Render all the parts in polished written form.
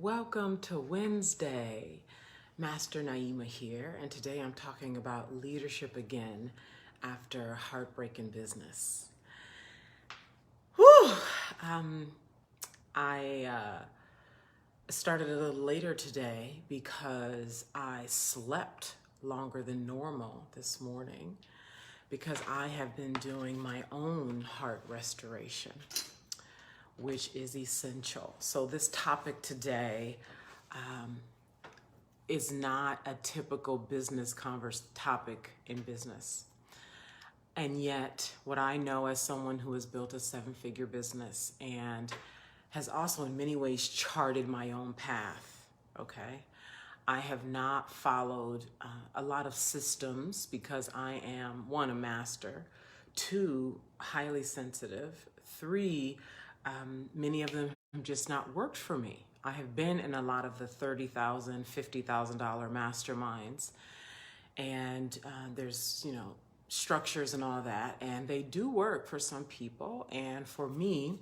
Welcome to Wednesday. Master Naima here, and today I'm talking about leadership again after heartbreak in business. Whew! I started a little later today because I slept longer than normal this morning because I have been doing my own heart restoration, which is essential. So this topic today is not a typical business topic in business. And yet, what I know as someone who has built a 7-figure business and has also in many ways charted my own path, okay? I have not followed a lot of systems because I am, 1, a master, 2, highly sensitive, 3, many of them have just not worked for me. I have been in a lot of the $30,000, $50,000 masterminds, and there's, structures and all that, and they do work for some people. And for me,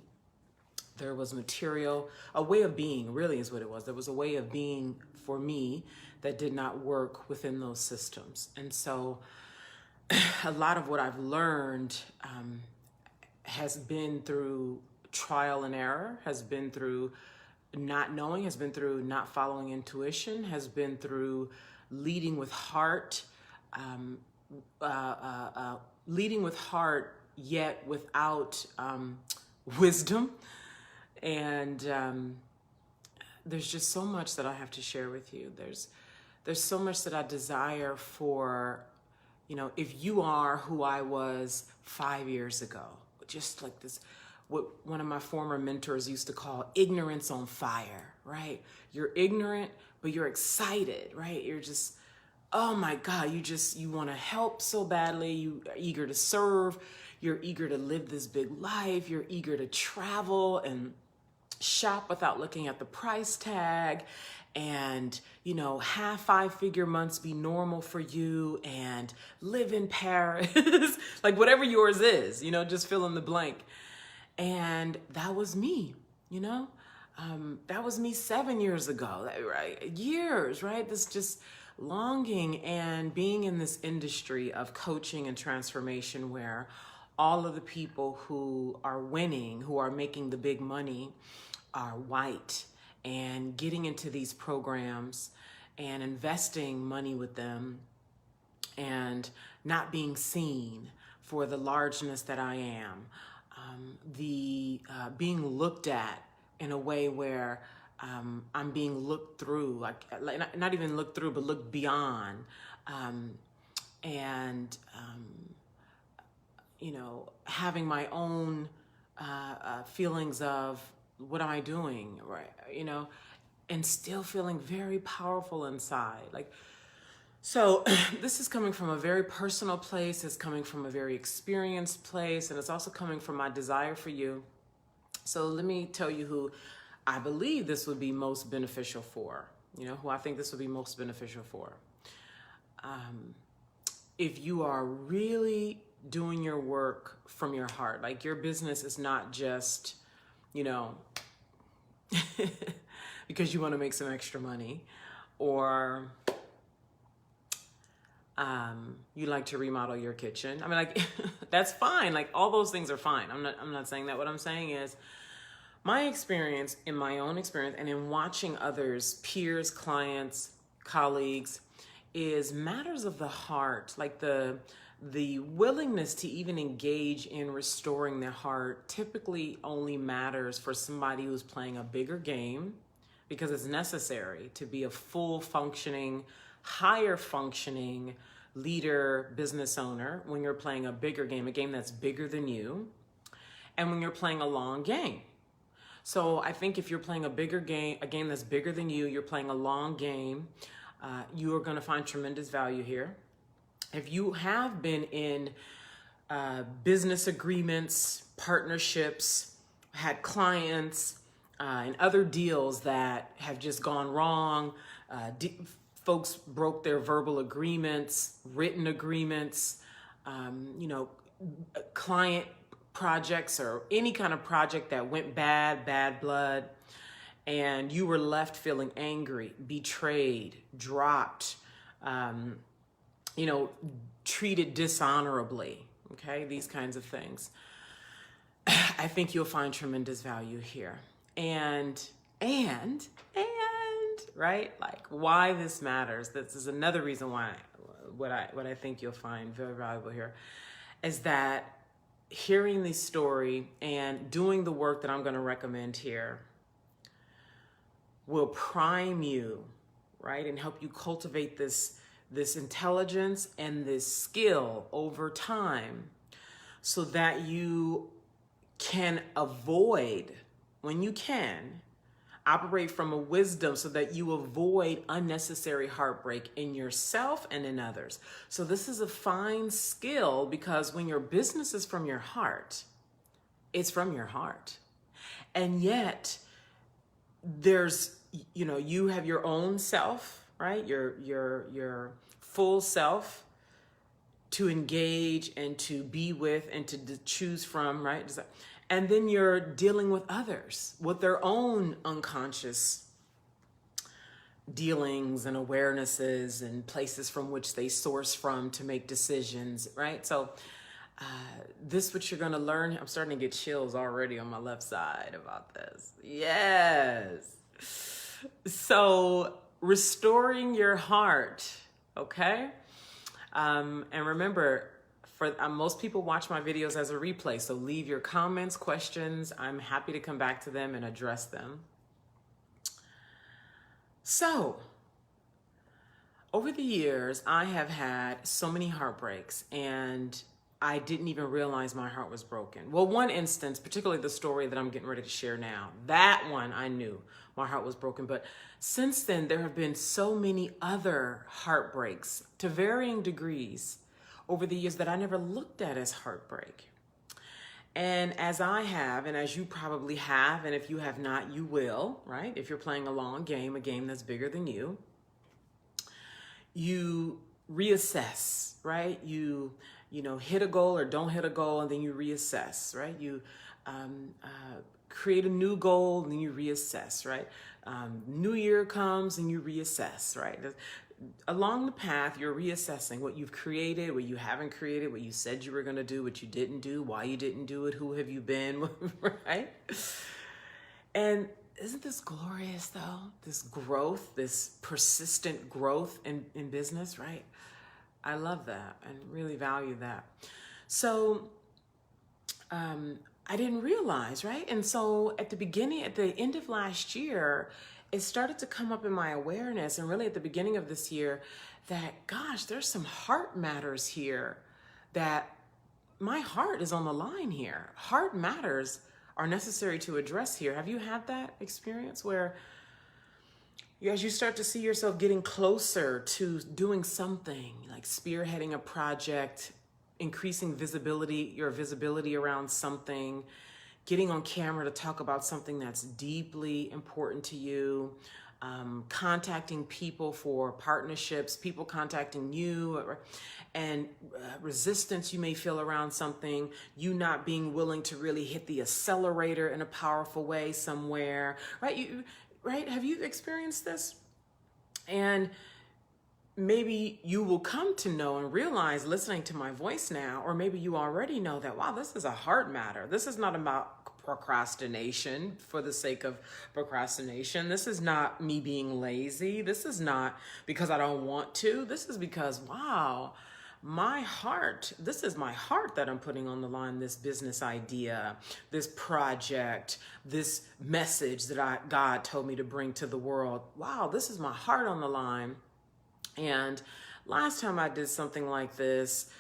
there was a way of being, really is what it was. There was a way of being for me that did not work within those systems. And so a lot of what I've learned has been through trial and error, has been through not knowing, has been through not following intuition, has been through leading with heart, leading with heart yet without wisdom. And there's just so much that I have to share with you. There's so much that I desire for, if you are who I was 5 years ago, just like this, what one of my former mentors used to call ignorance on fire, right? You're ignorant, but you're excited, right? You're just, oh my God, you want to help so badly. You are eager to serve. You're eager to live this big life. You're eager to travel and shop without looking at the price tag, and have 5-figure months be normal for you, and live in Paris, like whatever yours is, just fill in the blank. And that was me, that was me 7 years ago, right? Years, right? This just longing and being in this industry of coaching and transformation where all of the people who are winning, who are making the big money, are white, and getting into these programs and investing money with them and not being seen for the largeness that I am, being looked at in a way where I'm being looked through, like not even looked through, but looked beyond, and having my own feelings of what am I doing, right? And still feeling very powerful inside. So this is coming from a very personal place. It's coming from a very experienced place. And it's also coming from my desire for you. So let me tell you who I believe this would be most beneficial for, who I think this would be most beneficial for. If you are really doing your work from your heart, like your business is not just, because you want to make some extra money, or you like to remodel your kitchen. I mean, that's fine. All those things are fine. I'm not saying that. What I'm saying is my experience, in my own experience, and in watching others, peers, clients, colleagues, is matters of the heart. The willingness to even engage in restoring their heart typically only matters for somebody who's playing a bigger game, because it's necessary to be a full functioning, higher functioning leader, business owner, when you're playing a bigger game, a game that's bigger than you, and when you're playing a long game. So I think if you're playing a bigger game, a game that's bigger than you, you're playing a long game, you are going to find tremendous value here. If you have been in business agreements, partnerships, had clients, and other deals that have just gone wrong, folks broke their verbal agreements, written agreements, client projects or any kind of project that went bad blood, and you were left feeling angry, betrayed, dropped, you know, treated dishonorably, okay, these kinds of things, I think you'll find tremendous value here. And, right, like why this matters, this is another reason why, what I think you'll find very valuable here, is that hearing the story and doing the work that I'm going to recommend here will prime you, right, and help you cultivate this intelligence and this skill over time so that you can avoid, when you can, operate from a wisdom so that you avoid unnecessary heartbreak in yourself and in others. So this is a fine skill, because when your business is from your heart, it's from your heart. And yet there's, you know, you have your own self, right? Your full self to engage and to be with and to choose from, right? And then you're dealing with others with their own unconscious dealings and awarenesses and places from which they source from to make decisions, right? So this, what you're going to learn, I'm starting to get chills already on my left side about this. Yes. So restoring your heart, okay? And remember, for most people watch my videos as a replay, so leave your comments, questions. I'm happy to come back to them and address them. So, over the years, I have had so many heartbreaks, and I didn't even realize my heart was broken. Well, one instance, particularly the story that I'm getting ready to share now, that one I knew my heart was broken. But since then, there have been so many other heartbreaks to varying degrees over the years that I never looked at as heartbreak. And as I have, and as you probably have, and if you have not, you will, right? If you're playing a long game, a game that's bigger than you, you reassess, right? You know, hit a goal or don't hit a goal, and then you reassess, right? You create a new goal, and then you reassess, right? New year comes and you reassess, right? Along the path, you're reassessing what you've created, what you haven't created, what you said you were going to do, what you didn't do, why you didn't do it, who have you been, right? And isn't this glorious, though? This growth, this persistent growth in business, right? I love that and really value that. So I didn't realize, right? And so at the end of last year, it started to come up in my awareness, and really at the beginning of this year, that, gosh, there's some heart matters here, that my heart is on the line here. Heart matters are necessary to address here. Have you had that experience where as you start to see yourself getting closer to doing something, like spearheading a project, increasing visibility, your visibility around something, getting on camera to talk about something that's deeply important to you, contacting people for partnerships, people contacting you, and resistance you may feel around something, you not being willing to really hit the accelerator in a powerful way somewhere, right? Right? Have you experienced this? And maybe you will come to know and realize, listening to my voice now, or maybe you already know that, wow, this is a heart matter. This is not about procrastination for the sake of procrastination. This is not me being lazy. This is not because I don't want to. This is because, wow, my heart, this is my heart that I'm putting on the line, this business idea, this project, this message that God told me to bring to the world. Wow, this is my heart on the line. And last time I did something like this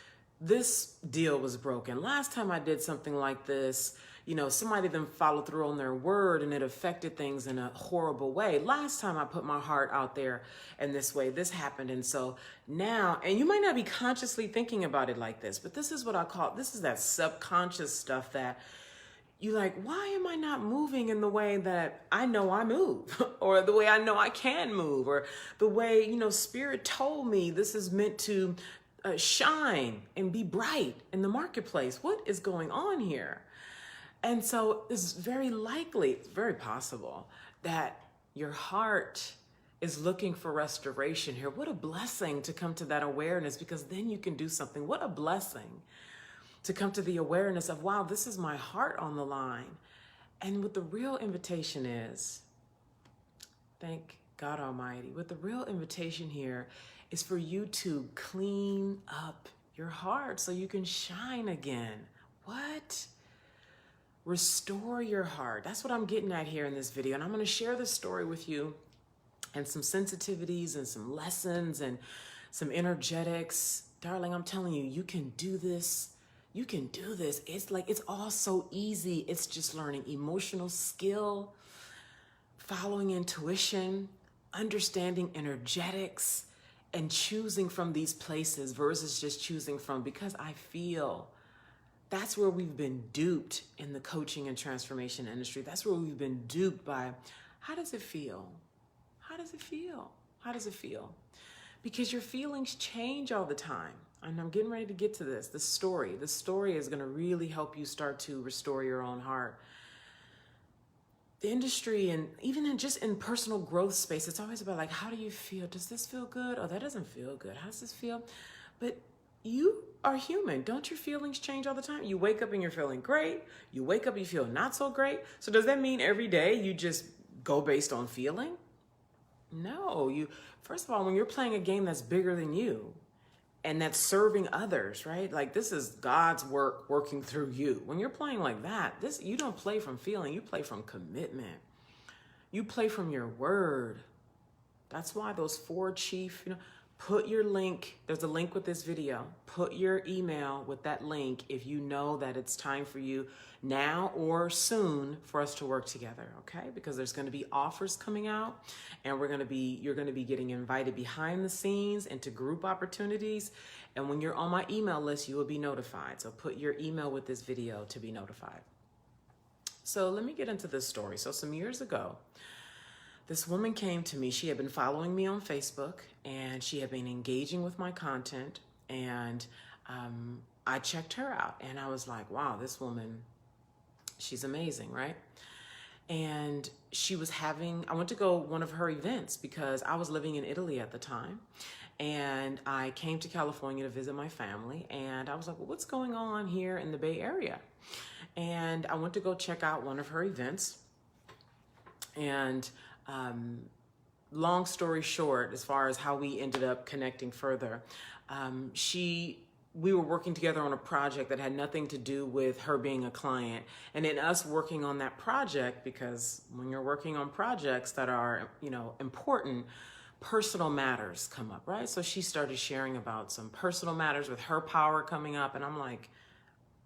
deal was broken. Last time I did something like this, you know, somebody then followed through on their word and it affected things in a horrible way. Last time I put my heart out there in this way, this happened. And so now, and you might not be consciously thinking about it like this, but this is what I call, this is that subconscious stuff that you like, why am I not moving in the way that I know I move or the way I know I can move, or the way, you know, Spirit told me this is meant to shine and be bright in the marketplace. What is going on here? And so it's very likely, it's very possible that your heart is looking for restoration here. What a blessing to come to that awareness, because then you can do something. What a blessing to come to the awareness of, wow, this is my heart on the line. And what the real invitation is, thank God Almighty, what the real invitation here is for you to clean up your heart so you can shine again. What? Restore your heart. That's what I'm getting at here in this video. And I'm going to share this story with you and some sensitivities and some lessons and some energetics. Darling, I'm telling you, you can do this. You can do this. It's like, it's all so easy. It's just learning emotional skill, following intuition, understanding energetics, and choosing from these places versus just choosing from because I feel. That's where we've been duped in the coaching and transformation industry. That's where we've been duped by, how does it feel? How does it feel? How does it feel? Because your feelings change all the time. And I'm getting ready to get to this. The story is going to really help you start to restore your own heart. The industry, and even in personal growth space, it's always about like, how do you feel? Does this feel good? Oh, that doesn't feel good. How does this feel? But you are human. Don't your feelings change all the time? You wake up and you're feeling great. You wake up, you feel not so great. So does that mean every day you just go based on feeling? No, first of all, when you're playing a game that's bigger than you and that's serving others, right? Like this is God's work working through you. When you're playing like that, you don't play from feeling, you play from commitment. You play from your word. That's why those 4 chief, put your link, there's a link with this video. Put your email with that link if you know that it's time for you now or soon for us to work together, okay? Because there's gonna be offers coming out and you're gonna be getting invited behind the scenes into group opportunities. And when you're on my email list, you will be notified. So put your email with this video to be notified. So let me get into this story. So some years ago, this woman came to me. She had been following me on Facebook and she had been engaging with my content, and I checked her out and I was like, wow, this woman, she's amazing, right? And I went to go one of her events because I was living in Italy at the time, and I came to California to visit my family, and I was like, well, what's going on here in the Bay Area? And I went to go check out one of her events, and long story short, as far as how we ended up connecting further, we were working together on a project that had nothing to do with her being a client. And in us working on that project, because when you're working on projects that are, important, personal matters come up, right? So she started sharing about some personal matters with her power coming up. And I'm like,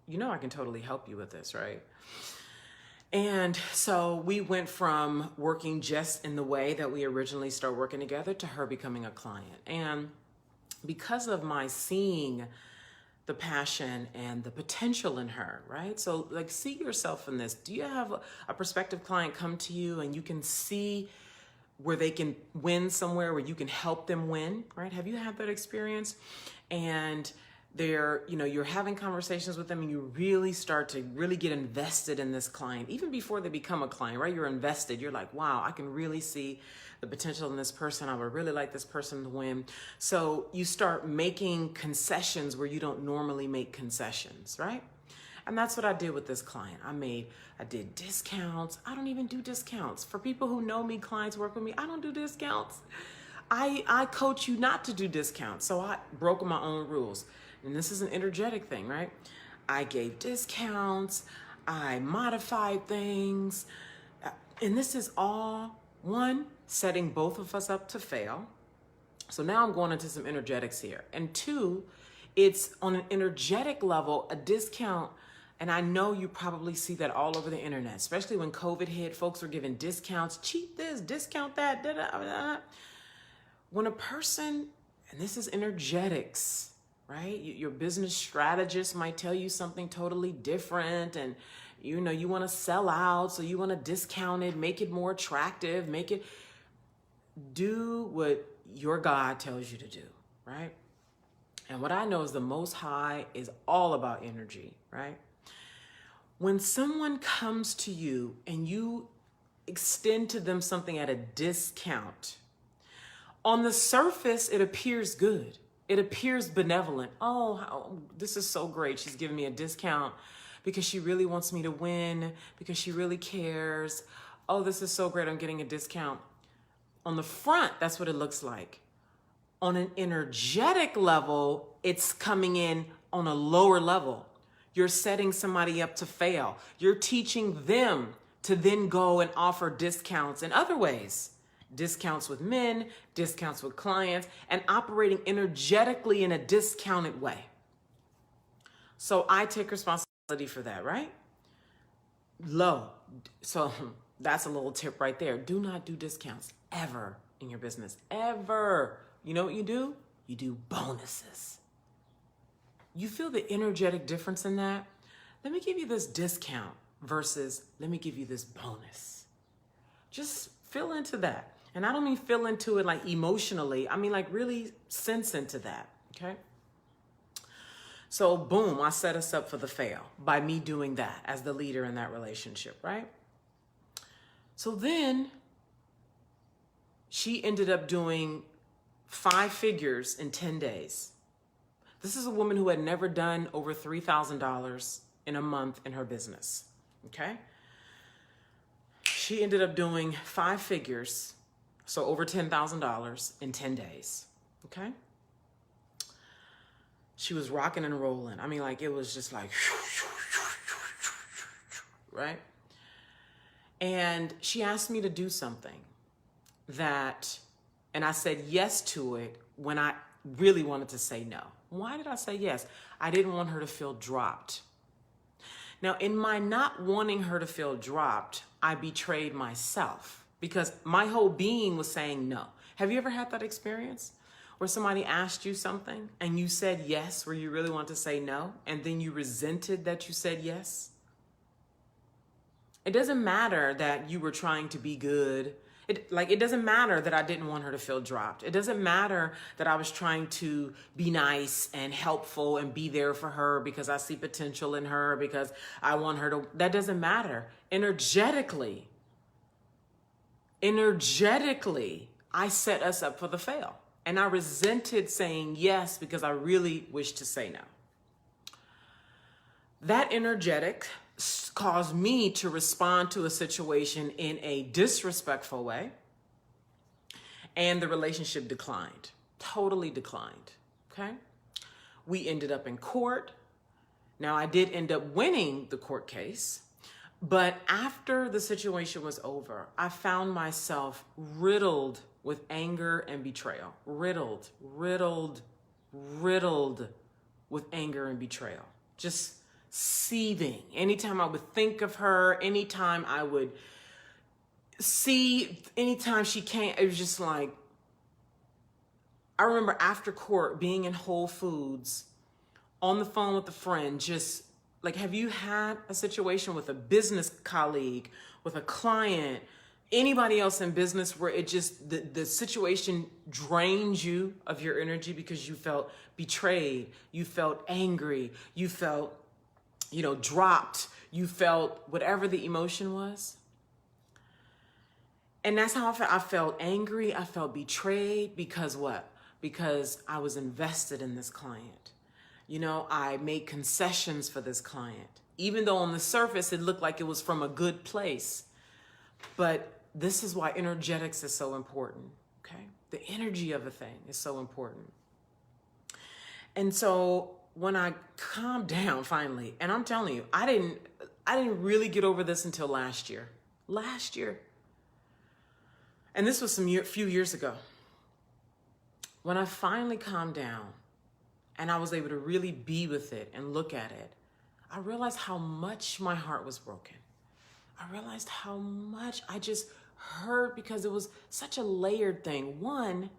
I can totally help you with this, right? And so we went from working just in the way that we originally started working together to her becoming a client. And because of my seeing the passion and the potential in her, right? So like, see yourself in this. Do you have a prospective client come to you and you can see where they can win somewhere, where you can help them win, right? Have you had that experience? And you're having conversations with them and you really start to really get invested in this client, even before they become a client, right? You're invested. You're like, wow, I can really see the potential in this person. I would really like this person to win. So you start making concessions where you don't normally make concessions, right? And that's what I did with this client. I did discounts. I don't even do discounts. For people who know me, clients work with me, I don't do discounts. I coach you not to do discounts. So I broke my own rules. And this is an energetic thing, right? I gave discounts, I modified things, and this is all, one, setting both of us up to fail. So now I'm going into some energetics here. And 2, it's on an energetic level, a discount, and I know you probably see that all over the internet, especially when COVID hit, folks were giving discounts, cheap this, discount that, da-da. When a person, and this is energetics, right? Your business strategist might tell you something totally different, and you want to sell out, so you want to discount it, make it more attractive, do what your God tells you to do, right? And what I know is the Most High is all about energy, right? When someone comes to you and you extend to them something at a discount, on the surface, it appears good. It appears benevolent. Oh, this is so great. She's giving me a discount because she really wants me to win, because she really cares. Oh, this is so great. I'm getting a discount. On the front, that's what it looks like. On an energetic level, it's coming in on a lower level. You're setting somebody up to fail. You're teaching them to then go and offer discounts in other ways. Discounts with men, discounts with clients, and operating energetically in a discounted way. So I take responsibility for that, right? Low. So that's a little tip right there. Do not do discounts ever in your business, ever. You know what you do? You do bonuses. You feel the energetic difference in that? Let me give you this discount versus let me give you this bonus. Just feel into that. And I don't mean feel into it like emotionally. I mean like really sense into that, okay? So boom, I set us up for the fail by me doing that as the leader in that relationship, right? So then she ended up doing 5 figures in 10 days. This is a woman who had never done over $3,000 in a month in her business, okay? She ended up doing 5 figures, so over $10,000 in 10 days, okay? She was rocking and rolling. I mean, like, it was just like, right? And she asked me to do something that, and I said yes to it when I really wanted to say no. Why did I say yes? I didn't want her to feel dropped. Now, in my not wanting her to feel dropped, I betrayed myself because my whole being was saying no. Have you ever had that experience where somebody asked you something and you said yes, where you really want to say no, and then you resented that you said yes? It doesn't matter that you were trying to be good. It doesn't matter that I didn't want her to feel dropped. It doesn't matter that I was trying to be nice and helpful and be there for her because I see potential in her, because I want her to, that doesn't matter. Energetically, I set us up for the fail. And I resented saying yes because I really wished to say no. That energetic caused me to respond to a situation in a disrespectful way, and the relationship declined, totally declined, okay? We ended up in court. Now, I did end up winning the court case, but after the situation was over, I found myself riddled with anger and betrayal, riddled with anger and betrayal, just seething. Anytime I would think of her, anytime I would see, anytime she came, it was just like, I remember after court being in Whole Foods on the phone with a friend, just like, have you had a situation with a business colleague, with a client, anybody else in business where it just, the situation drains you of your energy because you felt betrayed, you felt angry, you felt dropped, you felt whatever the emotion was? And that's how I felt. I felt angry, I felt betrayed because what? Because I was invested in this client. I made concessions for this client, even though on the surface it looked like it was from a good place. But this is why energetics is so important, okay? The energy of a thing is so important. And so when I calmed down finally, and I'm telling you, I didn't really get over this until last year. And this was few years ago. When I finally calmed down and I was able to really be with it and look at it, I realized how much my heart was broken. I realized how much I just hurt because it was such a layered thing. One,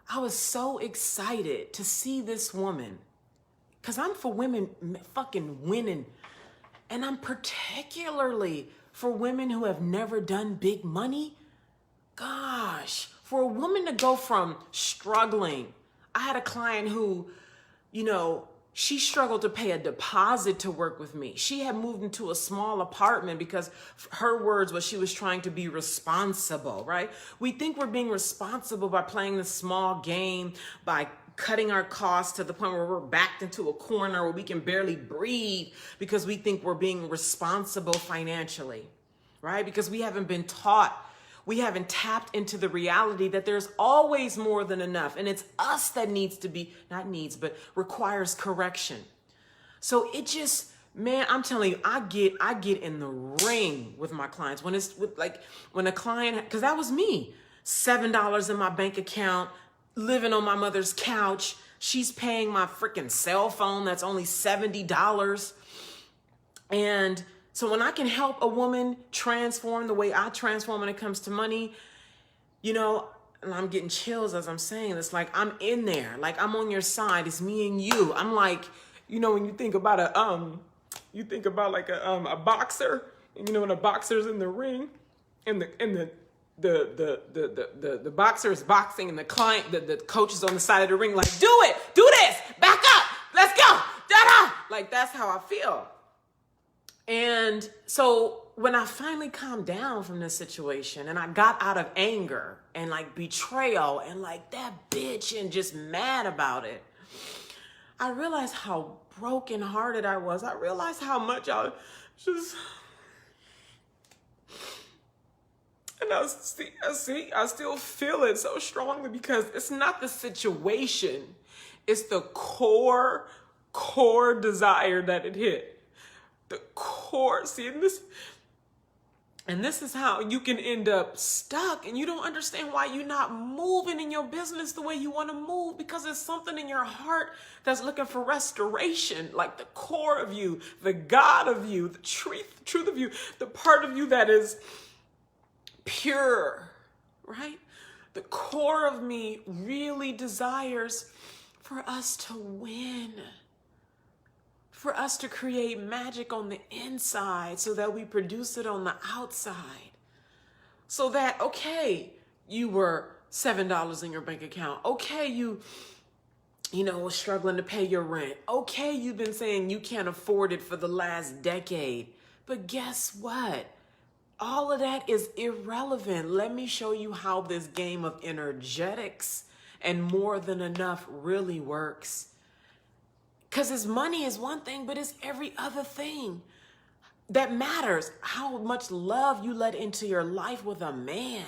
I was so excited to see this woman, because I'm for women fucking winning. And I'm particularly for women who have never done big money. Gosh, for a woman to go from struggling. I had a client who, She struggled to pay a deposit to work with me. She had moved into a small apartment because her words was she was trying to be responsible, right? We think we're being responsible by playing this small game, by cutting our costs to the point where we're backed into a corner where we can barely breathe because we think we're being responsible financially, right? Because we haven't been taught, we haven't tapped into the reality that there's always more than enough. And it's us that needs to be, not needs, but requires correction. So it just, man, I'm telling you, I get in the ring with my clients when it's with when a client, because that was me, $7 in my bank account, living on my mother's couch. She's paying my freaking cell phone that's only $70. And so when I can help a woman transform the way I transform when it comes to money, and I'm getting chills as I'm saying this, like I'm in there, like I'm on your side. It's me and you. I'm like, when you think about a boxer, and when a boxer's in the ring and the boxer is boxing and the coach is on the side of the ring, like, do this, back up, let's go, da-da. Like, that's how I feel. And so when I finally calmed down from this situation and I got out of anger and like betrayal and like that bitch and just mad about it, I realized how brokenhearted I was. I realized how much I still feel it so strongly because it's not the situation. It's the core desire that it hit. The core, and this is how you can end up stuck and you don't understand why you're not moving in your business the way you want to move, because there's something in your heart that's looking for restoration, like the core of you, the God of you, the truth of you, the part of you that is pure, right? The core of me really desires for us to win, for us to create magic on the inside so that we produce it on the outside. So that, okay, you were $7 in your bank account. Okay, you was struggling to pay your rent. Okay, you've been saying you can't afford it for the last decade. But guess what? All of that is irrelevant. Let me show you how this game of energetics and more than enough really works. Because his money is one thing, but it's every other thing that matters. How much love you let into your life with a man.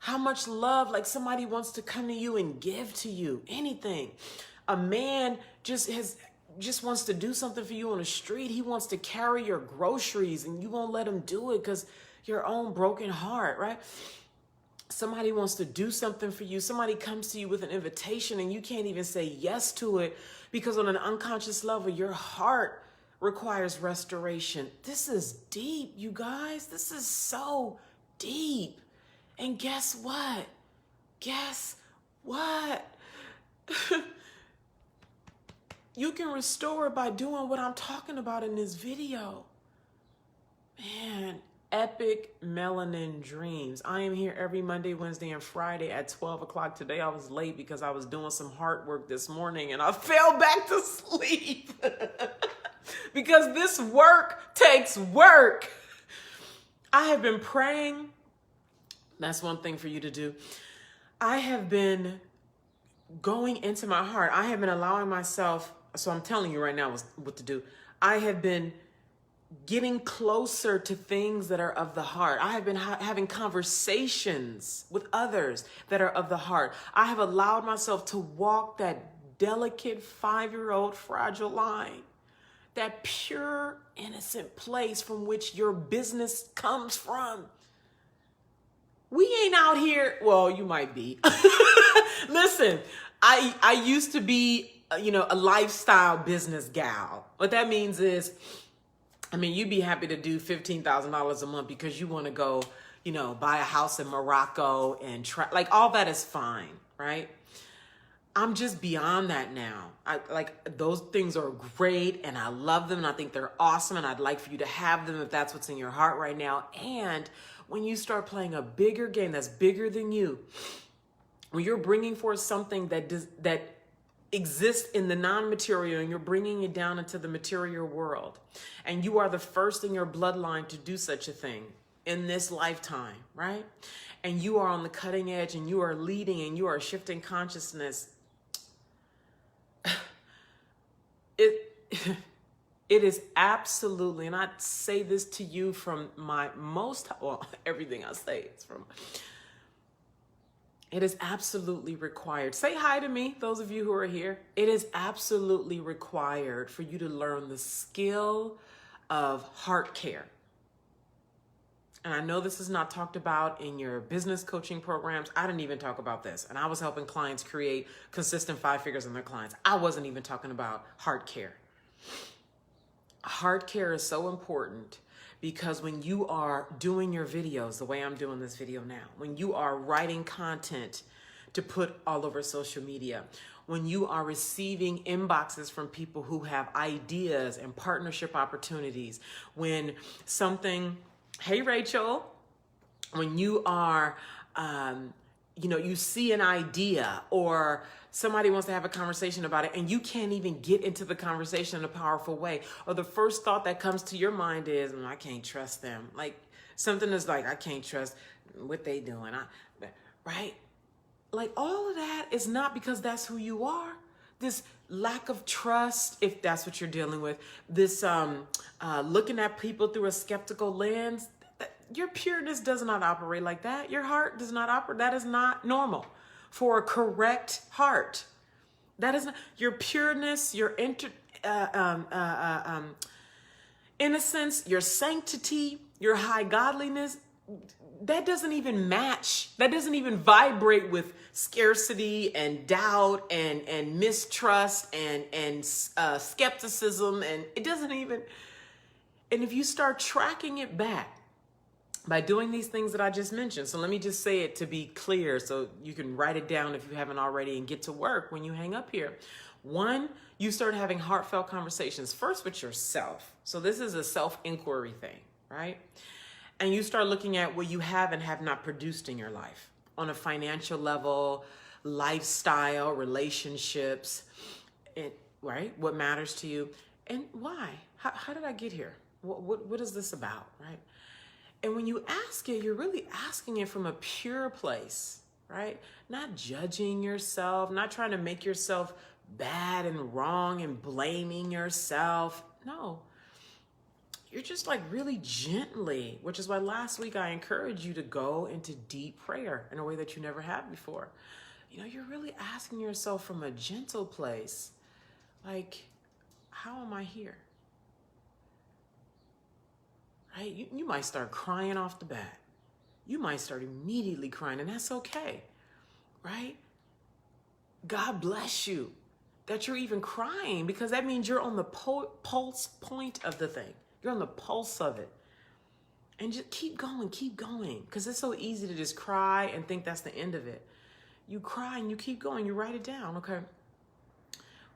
How much love, like somebody wants to come to you and give to you, anything. A man just wants to do something for you on the street. He wants to carry your groceries and you won't let him do it because your own broken heart, right? Somebody wants to do something for you. Somebody comes to you with an invitation and you can't even say yes to it because on an unconscious level, your heart requires restoration. This is deep, you guys. This is so deep. And guess what? You can restore it by doing what I'm talking about in this video. Man, epic melanin dreams. I am here every Monday, Wednesday, and Friday at 12 o'clock. Today I was late because I was doing some heart work this morning and I fell back to sleep. Because this work takes work. I have been praying. That's one thing for you to do. I have been going into my heart. I have been allowing myself, so I'm telling you right now what to do. I have been getting closer to things that are of the heart. I have been having conversations with others that are of the heart. I have allowed myself to walk that delicate 5-year-old fragile line, that pure, innocent place from which your business comes from. We ain't out here, well, you might be. Listen, I used to be, a lifestyle business gal. What that means is, you'd be happy to do $15,000 a month because you want to go, buy a house in Morocco and like all that is fine, right? I'm just beyond that now. Those things are great and I love them and I think they're awesome and I'd like for you to have them if that's what's in your heart right now. And when you start playing a bigger game that's bigger than you, when you're bringing forth something that exist in the non-material and you're bringing it down into the material world. And you are the first in your bloodline to do such a thing in this lifetime, right? And you are on the cutting edge and you are leading and you are shifting consciousness. It is absolutely, and I say this to you from my everything I say is from, it is absolutely required. Say hi to me, those of you who are here. It is absolutely required for you to learn the skill of heart care. And I know this is not talked about in your business coaching programs. I didn't even talk about this. And I was helping clients create consistent 5 figures in their clients. I wasn't even talking about heart care. Heart care is so important because when you are doing your videos, the way I'm doing this video now, when you are writing content to put all over social media, when you are receiving inboxes from people who have ideas and partnership opportunities, when something, hey Rachel, when you are, you see an idea or somebody wants to have a conversation about it and you can't even get into the conversation in a powerful way, or the first thought that comes to your mind is, I can't trust them. Like something is like, I can't trust what they doing, right? Like all of that is not because that's who you are. This lack of trust, if that's what you're dealing with, this looking at people through a skeptical lens, your pureness does not operate like that. Your heart does not operate. That is not normal for a correct heart. That is not your pureness, your innocence, your sanctity, your high godliness. That doesn't even match. That doesn't even vibrate with scarcity and doubt and mistrust and skepticism. And it doesn't even, and if you start tracking it back by doing these things that I just mentioned, so let me just say it to be clear so you can write it down if you haven't already and get to work when you hang up here. 1, you start having heartfelt conversations first with yourself. So this is a self-inquiry thing, right? And you start looking at what you have and have not produced in your life on a financial level, lifestyle, relationships, right? What matters to you and why? How did I get here? What is this about, right? And when you ask it, you're really asking it from a pure place, right? Not judging yourself, not trying to make yourself bad and wrong and blaming yourself. No. You're just like really gently, which is why last week I encouraged you to go into deep prayer in a way that you never have before. You're really asking yourself from a gentle place, like, how am I here? Right? You might start crying off the bat. You might start immediately crying, and that's okay, right? God bless you that you're even crying, because that means you're on the pulse point of the thing. You're on the pulse of it. And just keep going, because it's so easy to just cry and think that's the end of it. You cry and you keep going, you write it down, okay?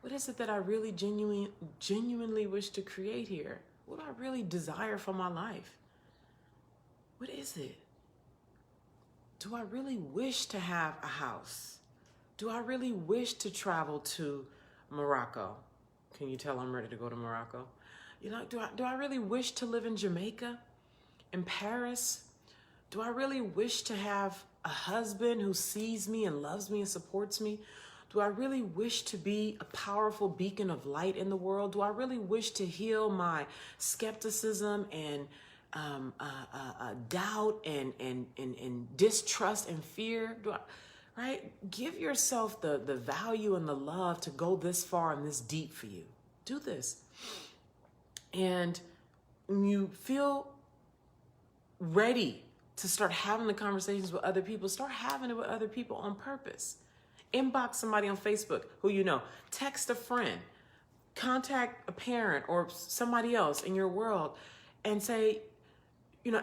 What is it that I really genuinely wish to create here? What do I really desire for my life? What is it? Do I really wish to have a house? Do I really wish to travel to Morocco? Can you tell I'm ready to go to Morocco? Do I really wish to live in Jamaica, in Paris? Do I really wish to have a husband who sees me and loves me and supports me? Do I really wish to be a powerful beacon of light in the world? Do I really wish to heal my skepticism and doubt and distrust and fear? Right? Give yourself the value and the love to go this far and this deep for you. Do this. And when you feel ready to start having the conversations with other people, start having it with other people on purpose. Inbox somebody on Facebook who you know. Text a friend. Contact a parent or somebody else in your world and say,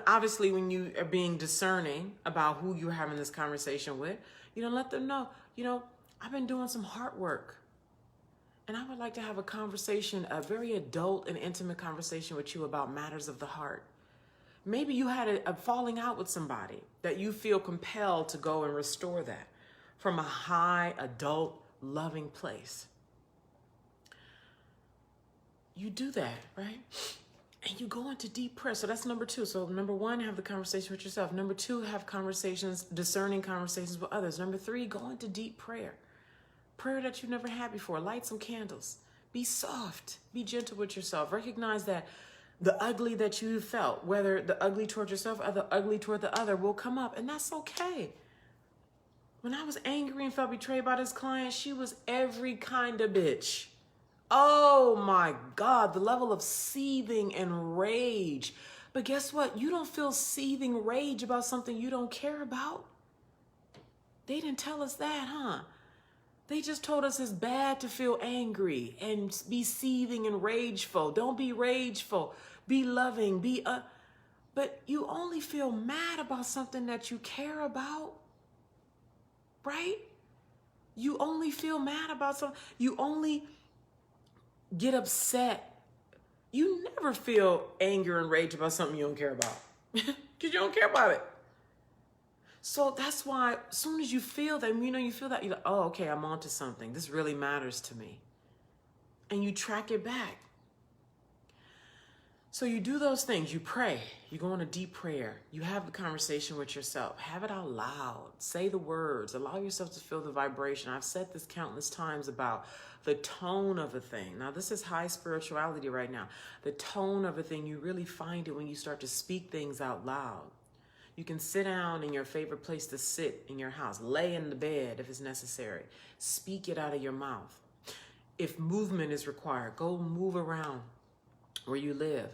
obviously when you are being discerning about who you're having this conversation with, let them know, I've been doing some heart work. And I would like to have a conversation, a very adult and intimate conversation with you about matters of the heart. Maybe you had a falling out with somebody that you feel compelled to go and restore that from a high, adult, loving place. you do that, right? And you go into deep prayer. So that's number 2. So number 1, have the conversation with yourself. Number 2, have conversations, discerning conversations with others. Number 3, go into deep prayer. Prayer that you've never had before. Light some candles. Be soft. Be gentle with yourself. Recognize that the ugly that you felt, whether the ugly toward yourself or the ugly toward the other, will come up. And that's okay. When I was angry and felt betrayed by this client, she was every kind of bitch. Oh my God, the level of seething and rage. But guess what? You don't feel seething rage about something you don't care about. They didn't tell us that, huh? They just told us it's bad to feel angry and be seething and rageful. Don't be rageful. Be loving. But you only feel mad about something that you care about, right? You only feel mad about something. You only get upset. You never feel anger and rage about something you don't care about because you don't care about it. So that's why as soon as you feel that, you feel that, you're like, oh, okay, I'm onto something. This really matters to me. And you track it back. So you do those things. You pray. You go on a deep prayer. You have the conversation with yourself. Have it out loud. Say the words. Allow yourself to feel the vibration. I've said this countless times about the tone of a thing. Now, this is high spirituality right now. The tone of a thing, you really find it when you start to speak things out loud. You can sit down in your favorite place to sit in your house. Lay in the bed if it's necessary. Speak it out of your mouth. If movement is required, go move around where you live.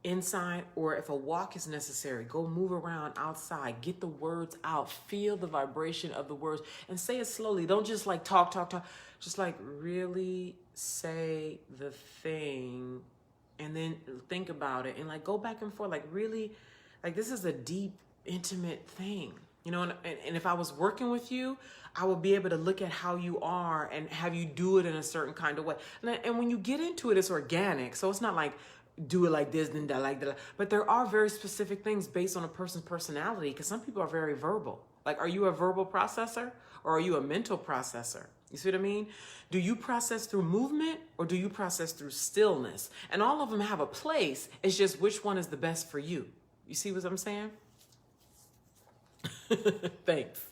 Inside, or if a walk is necessary, go move around outside. Get the words out. Feel the vibration of the words and say it slowly. Don't just like talk. Just like really say the thing and then think about it and like go back and forth. Like really, like this is a deep, intimate thing, and if I was working with you, I would be able to look at how you are and have you do it in a certain kind of way. And when you get into it, it's organic. So it's not like do it like this, then that, like that. But there are very specific things based on a person's personality because some people are very verbal. Like, are you a verbal processor or are you a mental processor? You see what I mean? Do you process through movement or do you process through stillness? And all of them have a place. It's just which one is the best for you. You see what I'm saying? Thanks.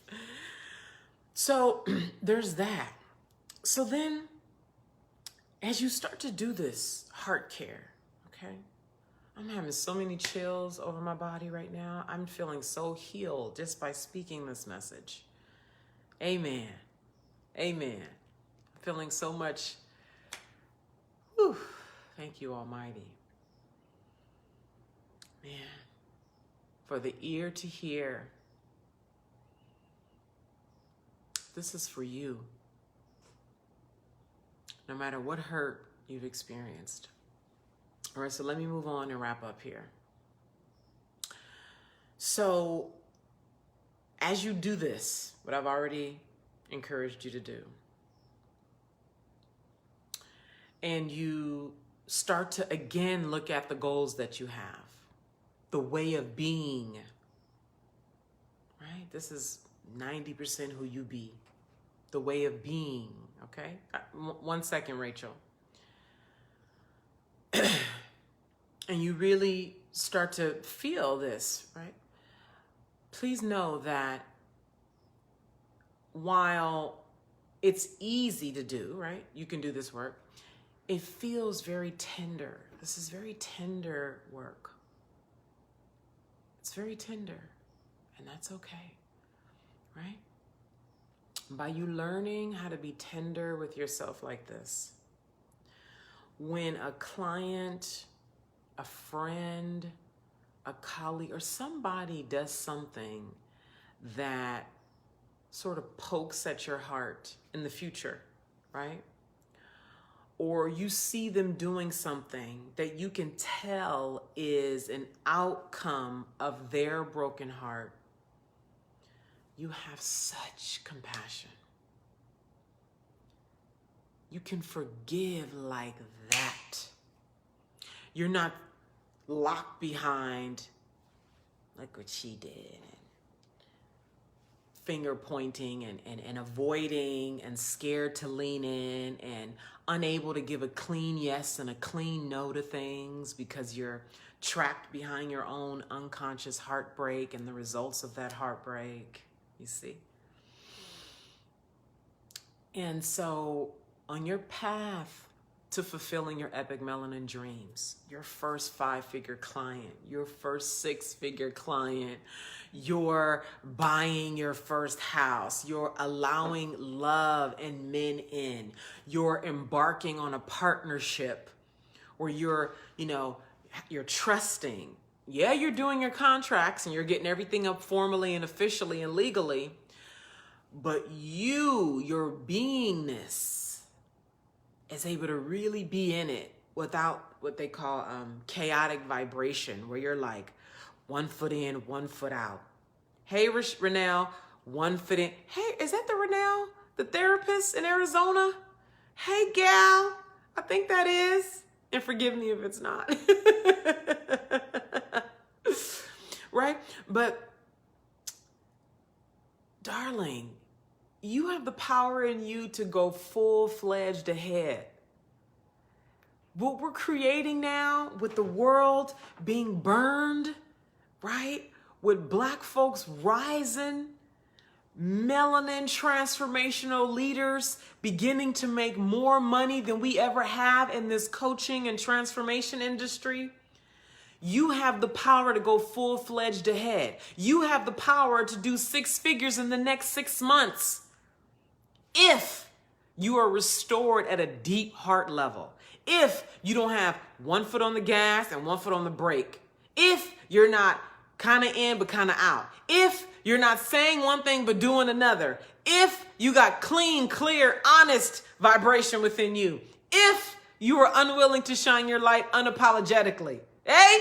So there's that. So then as you start to do this heart care, okay, I'm having so many chills over my body right now. I'm feeling so healed just by speaking this message. Amen. Amen. Feeling so much. Whew, thank you, Almighty. Man, for the ear to hear. This is for you. No matter what hurt you've experienced. All right, so let me move on and wrap up here. So, as you do this, what I've already encouraged you to do, and you start to again look at the goals that you have, the way of being, right? This is 90% who you be, the way of being, okay? 1 second, Rachel. And you really start to feel this, right? Please know that while it's easy to do, right? You can do this work. It feels very tender. This is very tender work. It's very tender, and that's okay, right? By you learning how to be tender with yourself like this, when a client, a friend, a colleague, or somebody does something that sort of pokes at your heart in the future, right? Or you see them doing something that you can tell is an outcome of their broken heart, you have such compassion. You can forgive like that. You're not locked behind, like what she did, and finger pointing and avoiding and scared to lean in and unable to give a clean yes and a clean no to things because you're trapped behind your own unconscious heartbreak and the results of that heartbreak, you see. And so on your path to fulfilling your epic melanin dreams, your first 5-figure client, your first 6-figure client, you're buying your first house, you're allowing love and men in, you're embarking on a partnership where you're trusting. Yeah, you're doing your contracts and you're getting everything up formally and officially and legally, but your beingness is able to really be in it without what they call chaotic vibration, where you're like 1 foot in, 1 foot out. Hey, Renelle, 1 foot in. Hey, is that the Renelle, the therapist in Arizona? Hey, gal, I think that is. And forgive me if it's not. Right? But, darling, you have the power in you to go full-fledged ahead. What we're creating now with the world being burned, right? With Black folks rising, melanin transformational leaders beginning to make more money than we ever have in this coaching and transformation industry. You have the power to go full-fledged ahead. You have the power to do 6 figures in the next 6 months. If you are restored at a deep heart level, if you don't have 1 foot on the gas and 1 foot on the brake, if you're not kind of in but kind of out, if you're not saying one thing but doing another, if you got clean, clear, honest vibration within you, if you are unwilling to shine your light unapologetically, hey,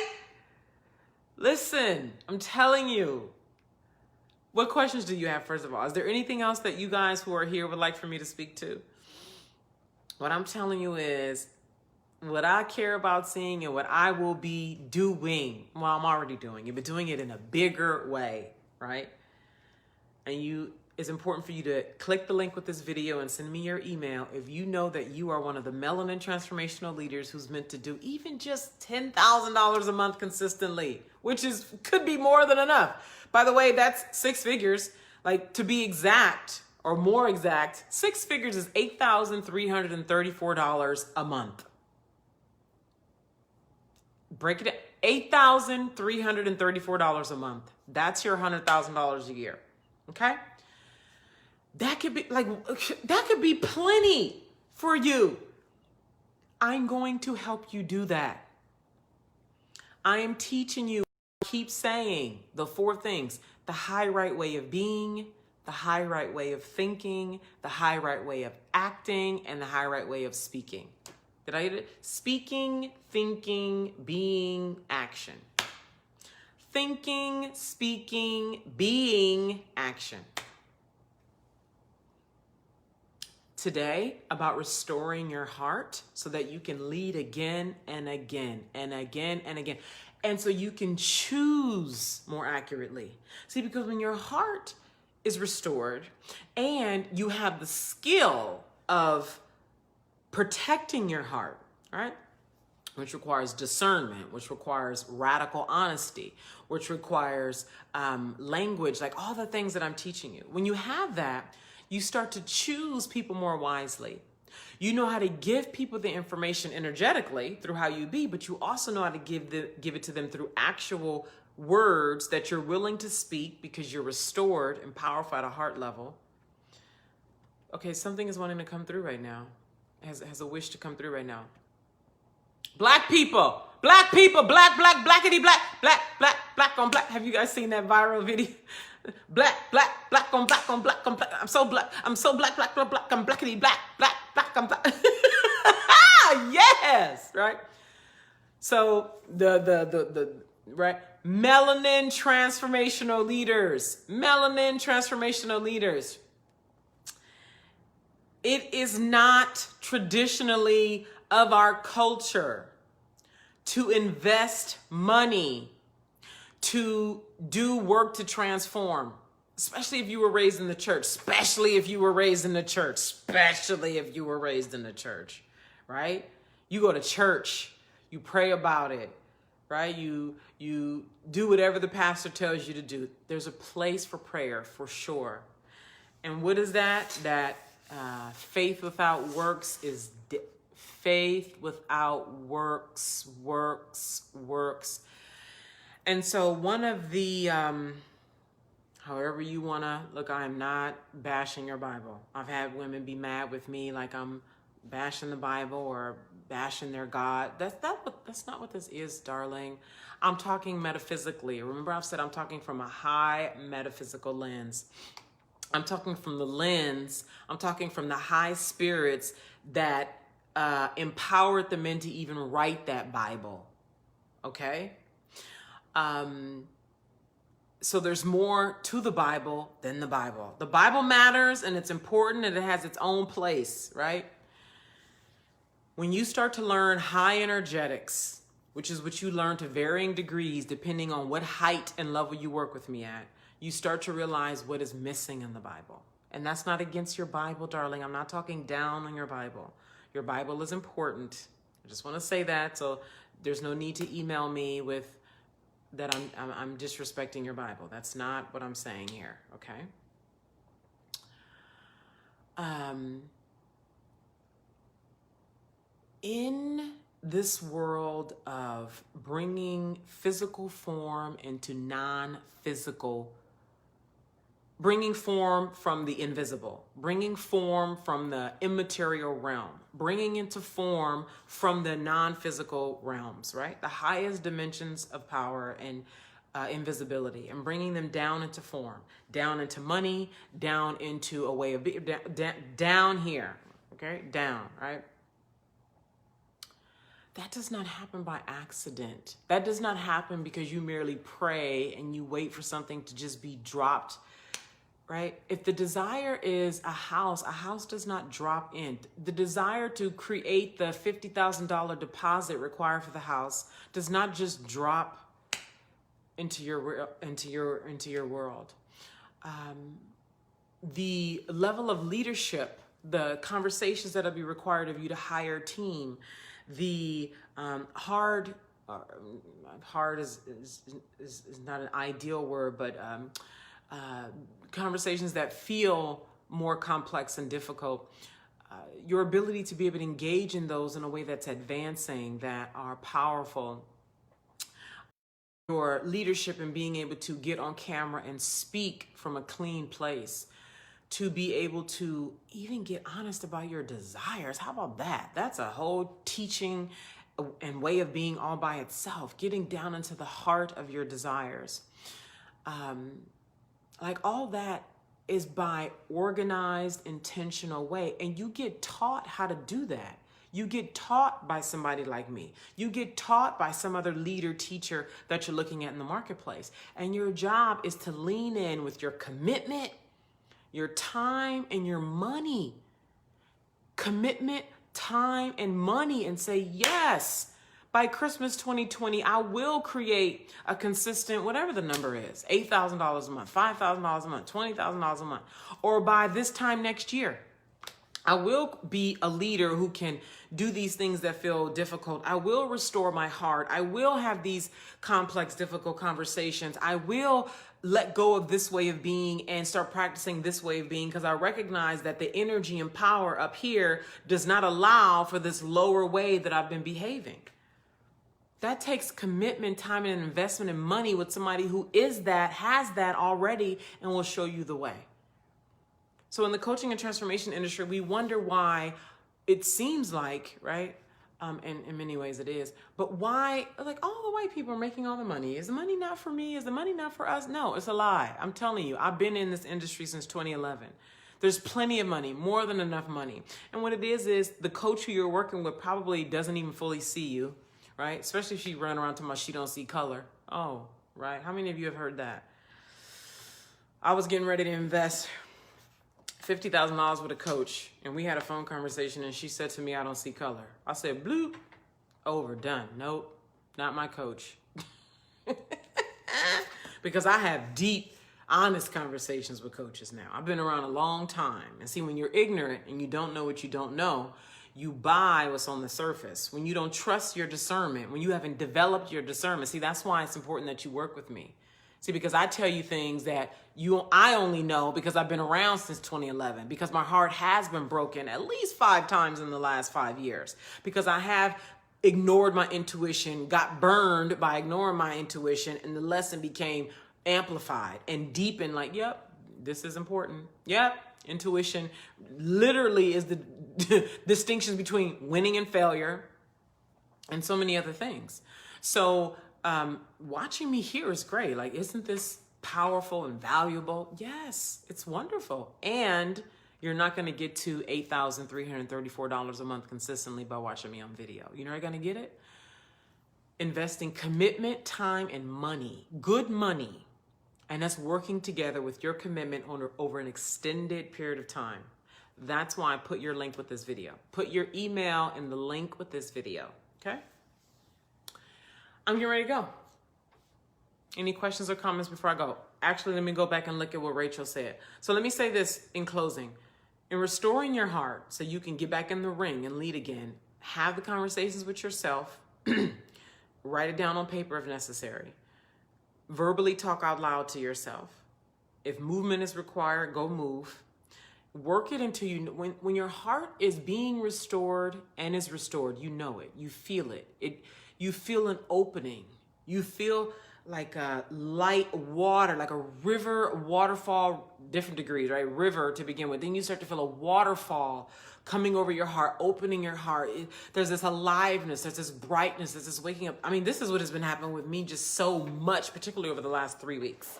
listen, I'm telling you. What questions do you have, first of all? Is there anything else that you guys who are here would like for me to speak to? What I'm telling you is what I care about seeing and what I will be doing. Well, I'm already doing it, but doing it in a bigger way, right? And it's important for you to click the link with this video and send me your email if you know that you are one of the melanin transformational leaders who's meant to do even just $10,000 a month consistently, which could be more than enough. By the way, that's 6 figures. Like, to be exact or more exact, 6 figures is $8,334 a month. Break it down. $8,334 a month. That's your $100,000 a year. Okay? That could be plenty for you. I'm going to help you do that. I am teaching you, keep saying the 4 things: the high right way of being, the high right way of thinking, the high right way of acting, and the high right way of speaking. Did I get it? Speaking, thinking, being, action. Thinking, speaking, being, action. Today, about restoring your heart so that you can lead again and again and again and again. And so you can choose more accurately. See, because when your heart is restored and you have the skill of protecting your heart, right? Which requires discernment, which requires radical honesty, which requires language, like all the things that I'm teaching you. When you have that, you start to choose people more wisely. You know how to give people the information energetically through how you be, but you also know how to give it to them through actual words that you're willing to speak because you're restored and powerful at a heart level. Okay, something is wanting to come through right now. Has a wish to come through right now. Black people, black, blackity black, black on black. Have you guys seen that viral video? Black on black on black on black. I'm so black, I'm blackity black on black. Yes, right? So the right, melanin transformational leaders. It is not traditionally of our culture to invest money to do work to transform, especially if you were raised in the church, right? You go to church, you pray about it, right? You do whatever the pastor tells you to do. There's a place for prayer for sure. And what is that? That faith without works is faith without works. And so one of the, however you want to look, I'm not bashing your Bible. I've had women be mad with me like I'm bashing the Bible or bashing their God. That's not what this is, darling. I'm talking metaphysically. Remember, I've said I'm talking from a high metaphysical lens. I'm talking from the lens, I'm talking from the high spirits that empowered the men to even write that Bible. Okay? So there's more to the Bible than the Bible. The Bible matters and it's important and it has its own place, right? When you start to learn high energetics, which is what you learn to varying degrees depending on what height and level you work with me at, you start to realize what is missing in the Bible. And that's not against your Bible, darling. I'm not talking down on your Bible. Your Bible is important. I just want to say that, so there's no need to email me with that I'm disrespecting your Bible. That's not what I'm saying here, okay? In this world of bringing physical form into non-physical, bringing form from the invisible, bringing form from the immaterial realm, bringing into form from the non-physical realms, right? The highest dimensions of power and invisibility, and bringing them down into form, down into money, down into a way of being, down here, okay? Down, right? That does not happen by accident. That does not happen because you merely pray and you wait for something to just be dropped, right? If the desire is a house does not drop in. The desire to create the $50,000 deposit required for the house does not just drop into your world. The level of leadership, the conversations that'll be required of you to hire a team, the hard is not an ideal word, but conversations that feel more complex and difficult, your ability to be able to engage in those in a way that's advancing, that are powerful, your leadership and being able to get on camera and speak from a clean place, to be able to even get honest about your desires. How about that? That's a whole teaching and way of being all by itself, getting down into the heart of your desires. Like all that is by organized, intentional way. And you get taught how to do that. You get taught by somebody like me. You get taught by some other leader, teacher that you're looking at in the marketplace. And your job is to lean in with your commitment, your time, and your money. Commitment, time, and money, and say, yes, by Christmas 2020, I will create a consistent, whatever the number is, $8,000 a month, $5,000 a month, $20,000 a month, or by this time next year, I will be a leader who can do these things that feel difficult. I will restore my heart. I will have these complex, difficult conversations. I will let go of this way of being and start practicing this way of being, because I recognize that the energy and power up here does not allow for this lower way that I've been behaving. That takes commitment, time, and investment and money with somebody who is that, has that already, and will show you the way. So in the coaching and transformation industry, we wonder why it seems like, right? And in many ways it is, but why, like, all the white people are making all the money. Is the money not for me? Is the money not for us? No, it's a lie. I'm telling you, I've been in this industry since 2011. There's plenty of money, more than enough money. And what it is the coach who you're working with probably doesn't even fully see you, right? Especially if she run around talking about she don't see color. Oh, right. How many of you have heard that? I was getting ready to invest $50,000 with a coach, and we had a phone conversation, and she said to me, I don't see color. I said, bloop, over, done. Nope, not my coach. Because I have deep, honest conversations with coaches now. I've been around a long time. And see, when you're ignorant and you don't know what you don't know, You buy what's on the surface. When you don't trust your discernment, when you haven't developed your discernment. See, that's why it's important that you work with me. See, because I tell you things that I only know because I've been around since 2011, because my heart has been broken at least 5 times in the last 5 years, because I have ignored my intuition, got burned by ignoring my intuition, and the lesson became amplified and deepened. Like, yep, this is important. Yep, intuition literally is the distinctions between winning and failure and so many other things. So watching me here is great. Like, isn't this powerful and valuable? Yes, it's wonderful. And you're not going to get to $8,334 a month consistently by watching me on video. You're not going to get it. Investing commitment, time, and money, good money, and that's working together with your commitment over an extended period of time. That's why I put your link with this video. Put your email in the link with this video, okay? I'm getting ready to go. Any questions or comments before I go? Actually, let me go back and look at what Rachel said. So let me say this in closing. In restoring your heart so you can get back in the ring and lead again, have the conversations with yourself. Write it down on paper if necessary. Verbally talk out loud to yourself. If movement is required, go move. Work it until when your heart is being restored and is restored, you know it. You feel it. You feel an opening. You feel like a light water, like a river, waterfall, different degrees, right? River to begin with. Then you start to feel a waterfall coming over your heart, opening your heart. There's this aliveness, there's this brightness, there's this waking up. I mean, this is what has been happening with me just so much, particularly over the last 3 weeks.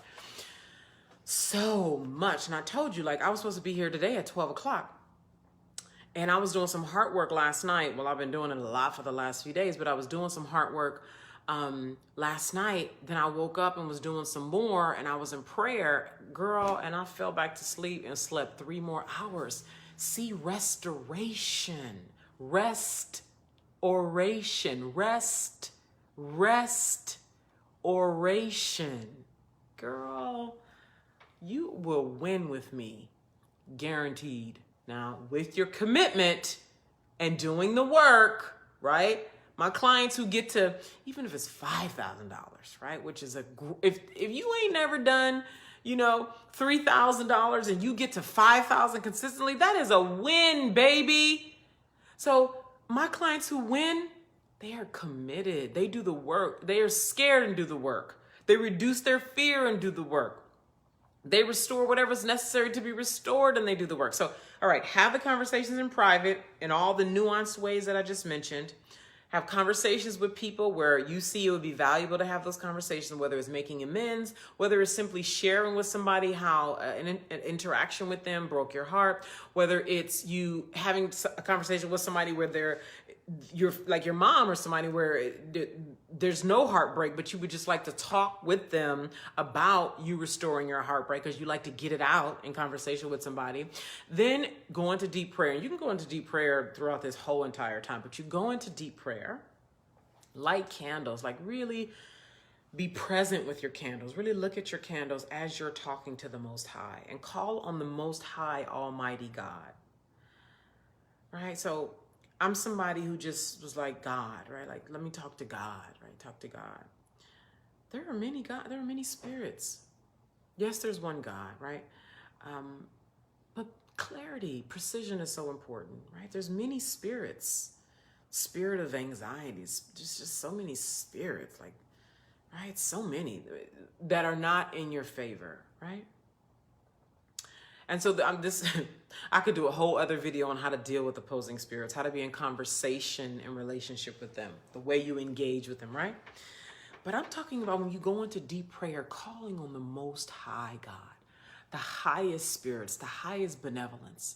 So much. And I told you, like, I was supposed to be here today at 12 o'clock. And I was doing some heart work last night. Well, I've been doing it a lot for the last few days, but I was doing some heart work last night. Then I woke up and was doing some more, and I was in prayer, girl, and I fell back to sleep and slept 3 more hours. See, restoration, rest, oration, rest, oration. Girl, you will win with me, guaranteed. Now, with your commitment and doing the work, right? My clients who get to, even if it's $5,000, right? Which is if you ain't never done, $3,000 and you get to $5,000 consistently, that is a win, baby. So my clients who win, they are committed. They do the work. They are scared and do the work. They reduce their fear and do the work. They restore whatever's necessary to be restored and they do the work. So, all right, have the conversations in private in all the nuanced ways that I just mentioned. Have conversations with people where you see it would be valuable to have those conversations, whether it's making amends, whether it's simply sharing with somebody how an interaction with them broke your heart, whether it's you having a conversation with somebody where you're like your mom or somebody where there's no heartbreak, but you would just like to talk with them about you restoring your heartbreak because you like to get it out in conversation with somebody. Then go into deep prayer. And you can go into deep prayer throughout this whole entire time, but you go into deep prayer, light candles, like really be present with your candles. Really look at your candles as you're talking to the Most High and call on the Most High Almighty God. Right? So I'm somebody who just was like, God, right? Like, let me talk to God, right? Talk to God. There are many spirits. Yes, there's one God, right? But clarity, precision is so important, right? There's many spirits. Spirit of anxieties, just so many spirits, like, right? So many that are not in your favor, right? And so I could do a whole other video on how to deal with opposing spirits, how to be in conversation and relationship with them, the way you engage with them, right? But I'm talking about when you go into deep prayer, calling on the Most High God, the highest spirits, the highest benevolence.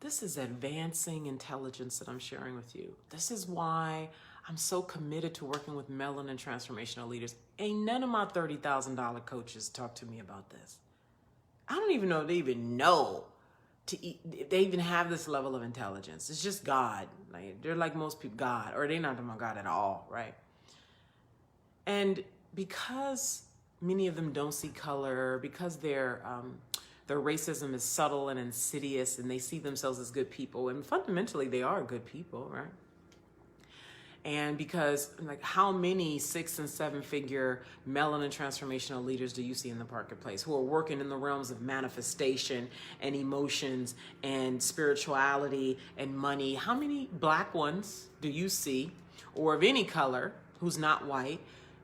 This is advancing intelligence that I'm sharing with you. This is why I'm so committed to working with melanin transformational leaders. Ain't none of my $30,000 coaches talk to me about this. I don't even know if they even know they even have this level of intelligence. It's just God. Like, they're like most people, God, or they're not talking about God at all, right? And because many of them don't see color, because they're Their racism is subtle and insidious, and they see themselves as good people. And fundamentally, they are good people, right? And because, like, how many 6- and 7-figure melanin transformational leaders do you see in the marketplace who are working in the realms of manifestation and emotions and spirituality and money? How many black ones do you see, or of any color, who's not white,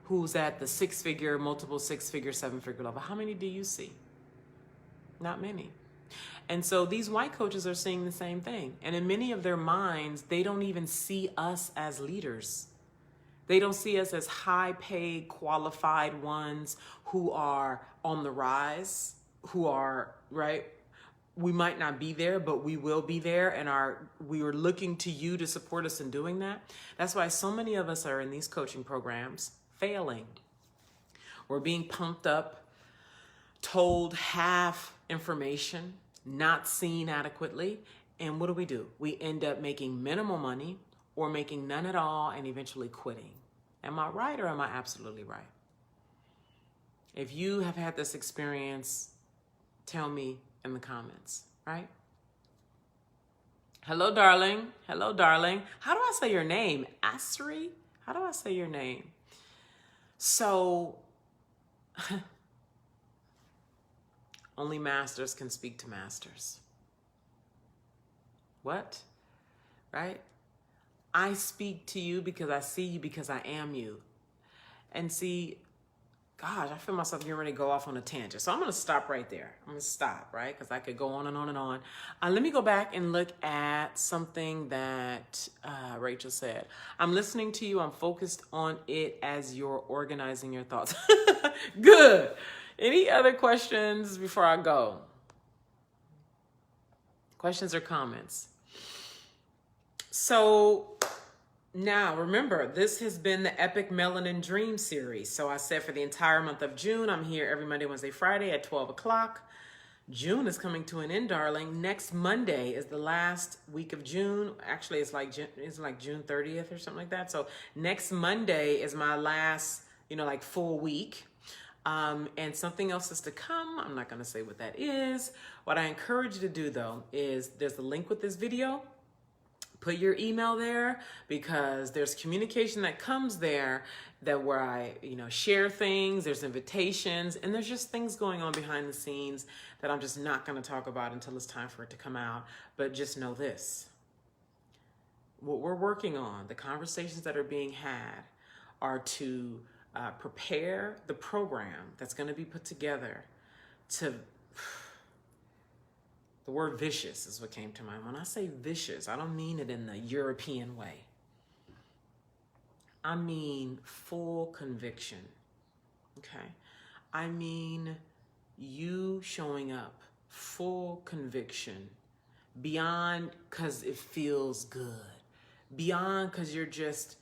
who's at the 6-figure, multiple 6-figure, 7-figure level? How many do you see? Not many. And so these white coaches are seeing the same thing. And in many of their minds, they don't even see us as leaders. They don't see us as high-paid, qualified ones who are on the rise, who are, right? We might not be there, but we will be there. And we are looking to you to support us in doing that. That's why so many of us are in these coaching programs failing. We're being pumped up, told half information, not seen adequately. And what do? We end up making minimal money or making none at all and eventually quitting. Am I right, or am I absolutely right? If you have had this experience, tell me in the comments, right? Hello, darling. Hello, darling. How do I say your name? Asri? How do I say your name? So, only masters can speak to masters. What? Right? I speak to you because I see you, because I am you. And see, gosh, I feel myself getting ready to go off on a tangent. So I'm going to stop right there. I'm going to stop, right? Because I could go on and on and on. Let me go back and look at something that Rachel said. I'm listening to you. I'm focused on it as you're organizing your thoughts. Good. Any other questions before I go? Questions or comments? So now remember, this has been the Epic Melanin Dream series. So I said for the entire month of June, I'm here every Monday, Wednesday, Friday at 12 o'clock. June is coming to an end, darling. Next Monday is the last week of June. Actually, it's like June 30th or something like that. So next Monday is my last, like full week. And something else is to come. I'm not going to say what that is. What I encourage you to do, though, is there's a link with this video. Put your email there, because there's communication that comes there that where I, share things, there's invitations, and there's just things going on behind the scenes that I'm just not going to talk about until it's time for it to come out. But just know this. What we're working on, the conversations that are being had, are to prepare the program that's going to be put together to, the word vicious is what came to mind. When I say vicious, I don't mean it in the European way. I mean full conviction, okay? I mean you showing up, full conviction, beyond because it feels good, beyond because you're just,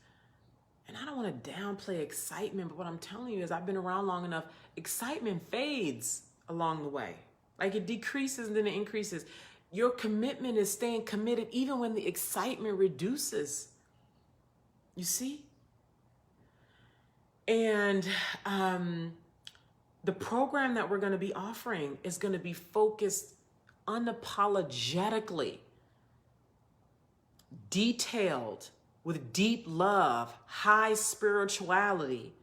and I don't want to downplay excitement, but what I'm telling you is I've been around long enough, excitement fades along the way. Like it decreases and then it increases. Your commitment is staying committed even when the excitement reduces. You see? And the program that we're going to be offering is going to be focused unapologetically, detailed, with deep love, high spirituality,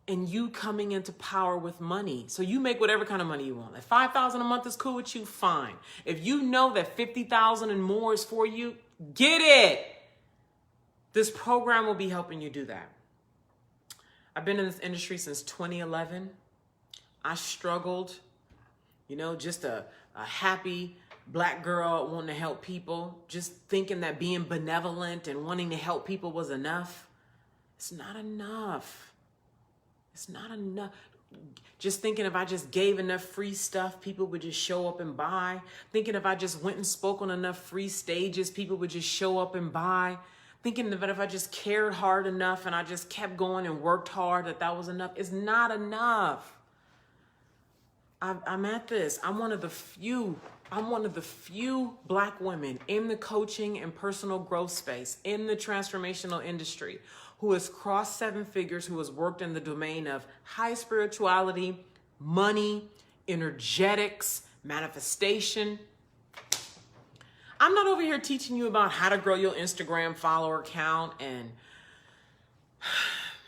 and you coming into power with money. So you make whatever kind of money you want. If $5,000 a month is cool with you, fine. If you know that $50,000 and more is for you, get it. This program will be helping you do that. I've been in this industry since 2011. I struggled, just a happy Black girl wanting to help people, just thinking that being benevolent and wanting to help people was enough. It's not enough. It's not enough. Just thinking if I just gave enough free stuff, people would just show up and buy. Thinking if I just went and spoke on enough free stages, people would just show up and buy. Thinking that if I just cared hard enough and I just kept going and worked hard, that was enough. It's not enough. I'm at this. I'm one of the few Black women in the coaching and personal growth space, in the transformational industry, who has crossed 7 figures, who has worked in the domain of high spirituality, money, energetics, manifestation. I'm not over here teaching you about how to grow your Instagram follower count and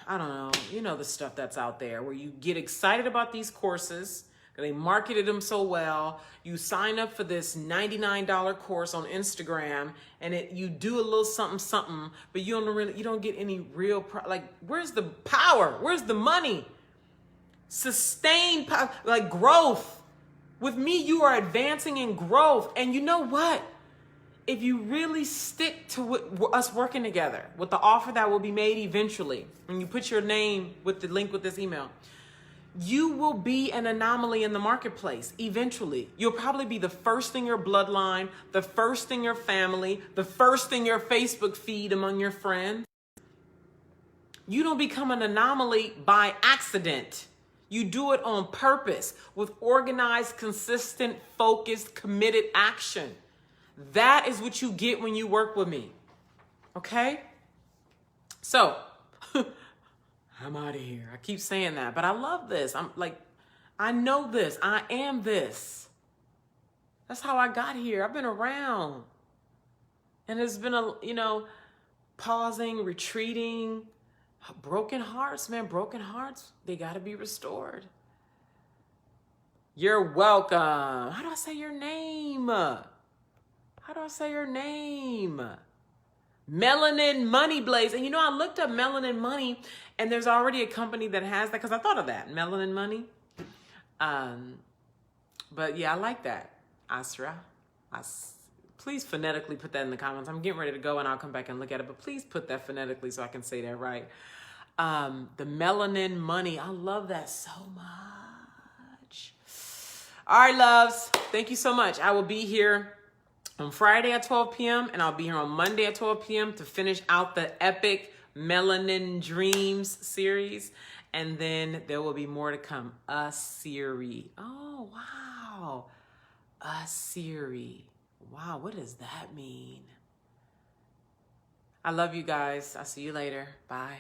I don't know, you know, the stuff that's out there where you get excited about these courses. They marketed them so well. You sign up for this $99 course on Instagram and you do a little something, but you don't get any real, like, where's the power? Where's the money? Sustained power, like growth. With me, you are advancing in growth. And you know what? If you really stick to us working together with the offer that will be made eventually, when you put your name with the link with this email, you will be an anomaly in the marketplace eventually. You'll probably be the first in your bloodline, the first in your family, the first in your Facebook feed among your friends. You don't become an anomaly by accident. You do it on purpose with organized, consistent, focused, committed action. That is what you get when you work with me. Okay? So, I'm out of here. I keep saying that, but I love this. I'm like, I know this. I am this. That's how I got here. I've been around. And it's been pausing, retreating, broken hearts, man. Broken hearts, they got to be restored. You're welcome. How do I say your name? How do I say your name? Melanin Money Blaze. And I looked up Melanin Money and there's already a company that has that because I thought of that. Melanin Money. But yeah, I like that. Asra. Please phonetically put that in the comments. I'm getting ready to go and I'll come back and look at it, but please put that phonetically so I can say that right. The Melanin Money. I love that so much. All right, loves. Thank you so much. I will be here on Friday at 12 p.m. and I'll be here on Monday at 12 p.m. to finish out the epic Melanin Dreams series. And then there will be more to come. A series. Oh, wow. A series. Wow, what does that mean? I love you guys. I'll see you later. Bye.